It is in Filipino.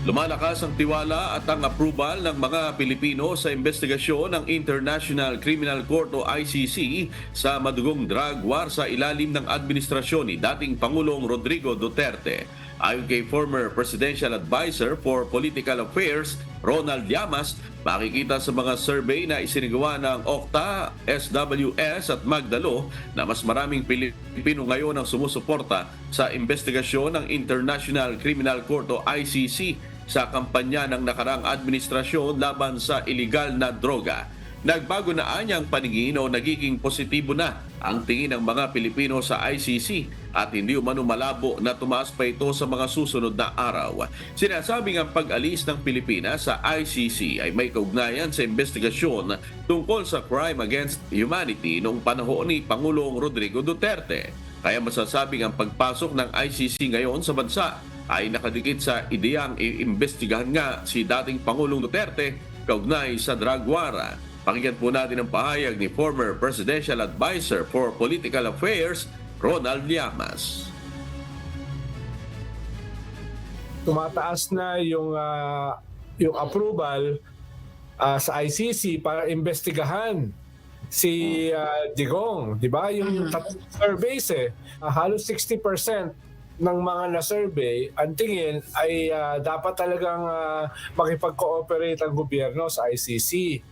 Lumalakas ang tiwala at ang approval ng mga Pilipino sa investigasyon ng International Criminal Court o ICC sa madugong drug war sa ilalim ng administrasyon ni dating Pangulong Rodrigo Duterte. Ayon kay former Presidential Advisor for Political Affairs, Ronald Llamas, makikita sa mga survey na isinagawa ng Okta, SWS at Magdalo na mas maraming Pilipino ngayon ang sumusuporta sa investigasyon ng International Criminal Court o ICC sa kampanya ng nakarang administrasyon laban sa iligal na droga. Nagbago na anyang paningin o nagiging positibo na ang tingin ng mga Pilipino sa ICC at hindi umano malabo na tumaas pa ito sa mga susunod na araw. Sinasabing ang pag-alis ng Pilipinas sa ICC ay may kaugnayan sa investigasyon tungkol sa crime against humanity noong panahon ni Pangulong Rodrigo Duterte. Kaya masasabing ang pagpasok ng ICC ngayon sa bansa ay nakadikit sa ideyang iimbestigahan nga si dating Pangulong Duterte kaugnay sa drug war. Pakinggan po natin ang pahayag ni former Presidential Advisor for Political Affairs, Ronald Llamas. Tumataas na yung approval sa ICC para imbestigahan si Digong, 'di ba? Yung surveys halos 60% ng mga na-survey, ang tingin ay dapat talagang makipag-cooperate ang gobyerno sa ICC.